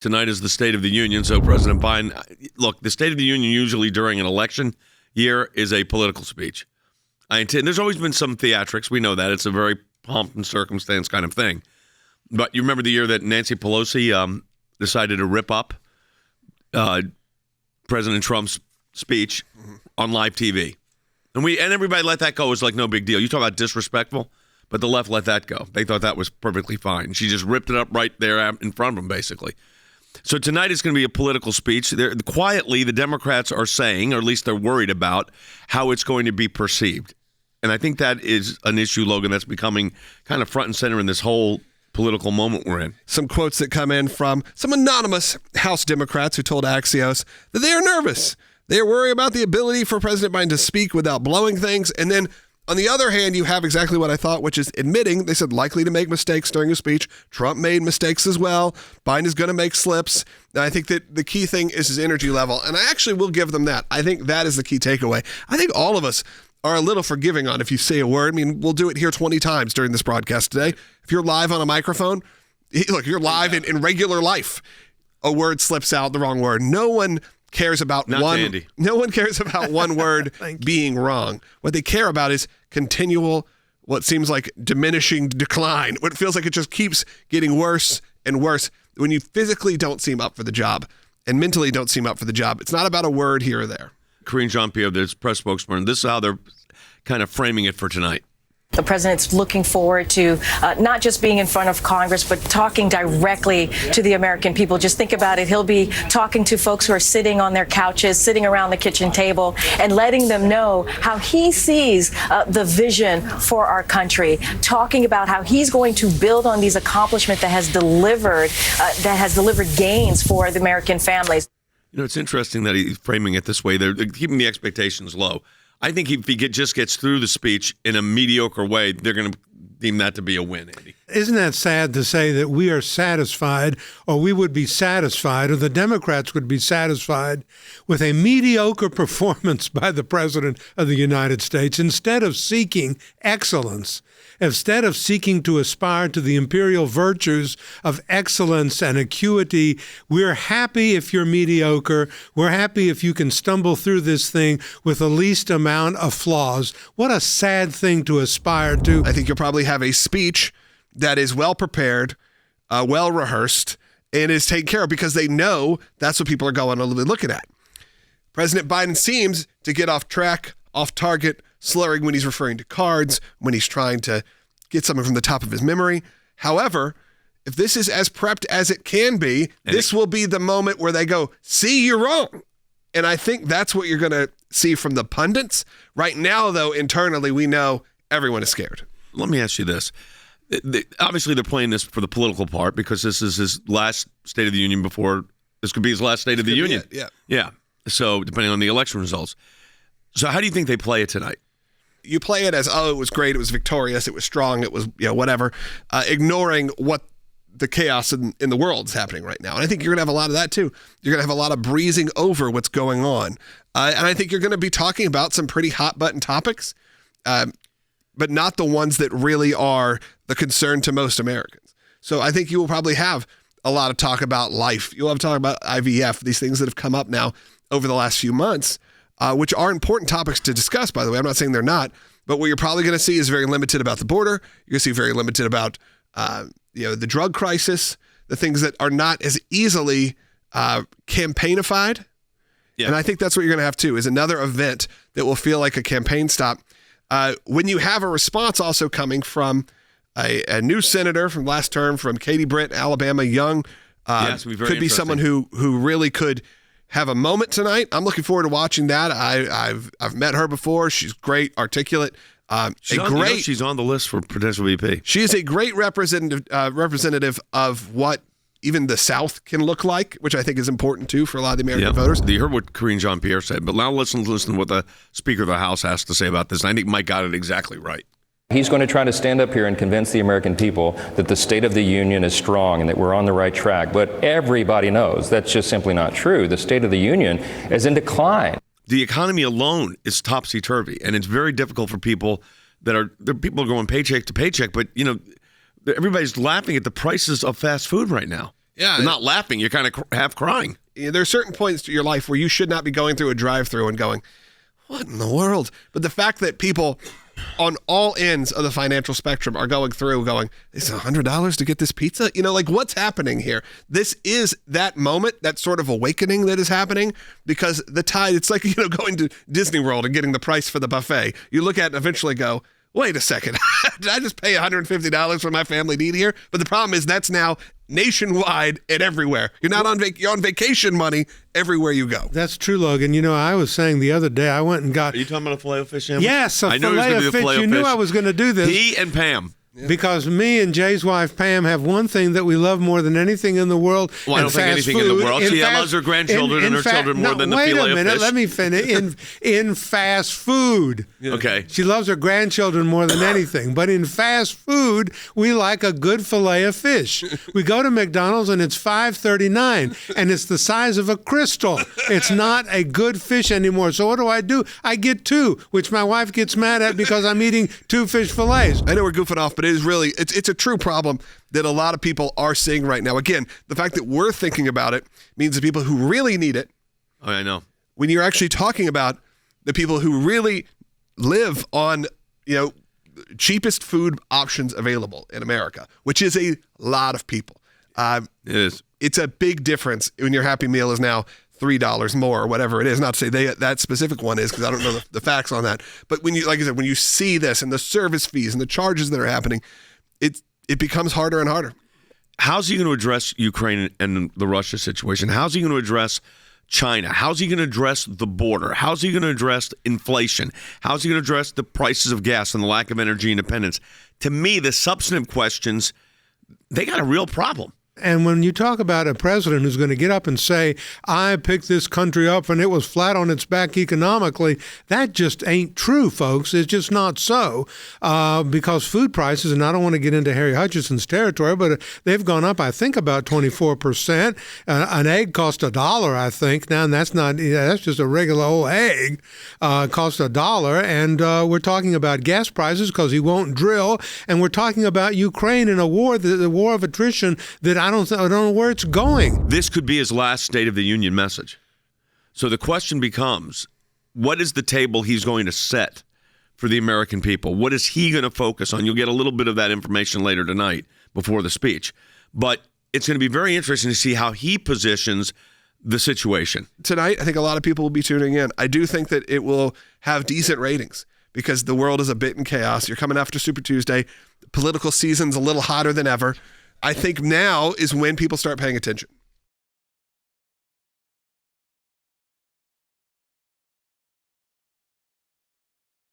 Tonight is the State of the Union, so President Biden, look, the State of the Union usually during an election year is a political speech. There's always been some theatrics. We know that. It's a very pomp and circumstance kind of thing. But you remember the year that Nancy Pelosi decided to rip up President Trump's speech on live TV. And everybody let that go. It was like no big deal. You talk about disrespectful, but the left let that go. They thought that was perfectly fine. She just ripped it up right there in front of them, basically. So tonight is going to be a political speech. Quietly, the Democrats are saying, or at least they're worried about, how it's going to be perceived. And I think that is an issue, Logan, that's becoming kind of front and center in this whole political moment we're in. Some quotes that come in from some anonymous House Democrats who told Axios that they are nervous. They are worried about the ability for President Biden to speak without blowing things. And then on the other hand, you have exactly what I thought, which is admitting, they said, likely to make mistakes during his speech. Trump made mistakes as well. Biden is going to make slips. And I think that the key thing is his energy level. And I actually will give them that. I think that is the key takeaway. I think all of us are a little forgiving on if you say a word. I mean, we'll do it here 20 times during this broadcast today. If you're live on a microphone, look, you're live in regular life. A word slips out, the wrong word. No one cares about No one cares about one word being wrong. What they care about is continual, what seems like diminishing decline. What feels like it just keeps getting worse and worse when you physically don't seem up for the job and mentally don't seem up for the job. It's not about a word here or there. Karine Jean-Pierre, the press spokesman, this is how they're kind of framing it for tonight. The president's looking forward to not just being in front of Congress, but talking directly to the American people. Just think about it. He'll be talking to folks who are sitting on their couches, sitting around the kitchen table, and letting them know how he sees the vision for our country, talking about how he's going to build on these accomplishments that has delivered gains for the American families. You know, it's interesting that he's framing it this way. They're keeping the expectations low. I think if he just gets through the speech in a mediocre way, they're going to deem that to be a win, Andy. Isn't that sad to say that we are satisfied, or we would be satisfied, or the Democrats would be satisfied with a mediocre performance by the President of the United States instead of seeking excellence, instead of seeking to aspire to the imperial virtues of excellence and acuity? We're happy if you're mediocre. We're happy if you can stumble through this thing with the least amount of flaws. What a sad thing to aspire to. I think you'll probably have a speech that is well prepared, well rehearsed, and is taken care of because they know that's what people are going to be looking at. President Biden seems to get off track, off target, slurring when he's referring to cards, when he's trying to get something from the top of his memory. However, if this is as prepped as it can be, this will be the moment where they go, see, you're wrong. And I think that's what you're going to see from the pundits. Right now, though, internally, we know everyone is scared. Let me ask you this. Obviously, they're playing this for the political part because this is his last State of the Union before this could be his last State of the Union. Yeah. So depending on the election results. So how do you think they play it tonight? You play it as, it was great, it was victorious, it was strong, it was, whatever, ignoring what the chaos in the world is happening right now. And I think you're going to have a lot of that too. You're going to have a lot of breezing over what's going on. And I think you're going to be talking about some pretty hot button topics, but not the ones that really are the concern to most Americans. So I think you will probably have a lot of talk about life. You'll have talk about IVF, these things that have come up now over the last few months, which are important topics to discuss, by the way. I'm not saying they're not, but what you're probably going to see is very limited about the border. You're going to see very limited about the drug crisis, the things that are not as easily campaignified. Yeah. And I think that's what you're going to have too, is another event that will feel like a campaign stop. When you have a response also coming from a new senator from last term, from Katie Britt, Alabama, young, could be someone who really could have a moment tonight. I'm looking forward to watching that. I've met her before. She's great, articulate. She's on the list for potential VP. She is a great representative of what even the South can look like, which I think is important too for a lot of the American voters. You heard what Karine Jean-Pierre said, but now listen to what the Speaker of the House has to say about this. And I think Mike got it exactly right. He's going to try to stand up here and convince the American people that the State of the Union is strong and that we're on the right track. But everybody knows that's just simply not true. The State of the Union is in decline. The economy alone is topsy-turvy, and it's very difficult for people people are going paycheck to paycheck, but everybody's laughing at the prices of fast food right now. Yeah. You're not laughing. You're kind of half crying. There are certain points to your life where you should not be going through a drive-through and going, what in the world? But the fact that people on all ends of the financial spectrum are going through going, it's $100 to get this pizza? You know, like, what's happening here? This is that moment, that sort of awakening that is happening, because the tide, it's like, going to Disney World and getting the price for the buffet. You look at it and eventually go, wait a second, did I just pay $150 for my family to eat here? But the problem is that's now nationwide and everywhere. You're not you're on vacation money everywhere you go. That's true, Logan. I was saying the other day, I went and got... Are you talking about a filet-o-fish sandwich? Yes, I knew it was filet gonna of be a fish. filet-o-fish. You knew I was going to do this. He and Pam. Because me and Jay's wife, Pam, have one thing that we love more than anything in the world. Well, I don't think anything in the world. She loves her grandchildren and her children more than the filet of fish. Wait a minute. Let me finish. In fast food. Okay. She loves her grandchildren more than anything. But in fast food, we like a good filet of fish. We go to McDonald's and it's $5.39 and it's the size of a crystal. It's not a good fish anymore. So what do? I get two, which my wife gets mad at because I'm eating 2 fish fillets. I know we're goofing off, but it is really, it's a true problem that a lot of people are seeing right now. Again, the fact that we're thinking about it means the people who really need it. Oh, I know. When you're actually talking about the people who really live on, cheapest food options available in America, which is a lot of people. It is. It's a big difference when your Happy Meal is now $3 more or whatever it is. Not to say that specific one is, because I don't know the facts on that. But when you, like I said, when you see this and the service fees and the charges that are happening, it becomes harder and harder. How's he going to address Ukraine and the Russia situation? How's he going to address China? How's he going to address the border? How's he going to address inflation? How's he going to address the prices of gas and the lack of energy independence? To me, the substantive questions, they got a real problem. And when you talk about a president who's going to get up and say, I picked this country up and it was flat on its back economically, that just ain't true, folks. It's just not so. Because food prices, and I don't want to get into Harry Hutchison's territory, but they've gone up, I think, about 24%. An egg cost $1, I think. Now, and that's just a regular old egg. Cost $1. And we're talking about gas prices because he won't drill. And we're talking about Ukraine in a war, the war of attrition that I don't know where it's going. This could be his last State of the Union message. So the question becomes, what is the table he's going to set for the American people? What is he going to focus on? You'll get a little bit of that information later tonight before the speech. But it's going to be very interesting to see how he positions the situation. Tonight, I think a lot of people will be tuning in. I do think that it will have decent ratings because the world is a bit in chaos. You're coming after Super Tuesday. The political season's a little hotter than ever. I think now is when people start paying attention.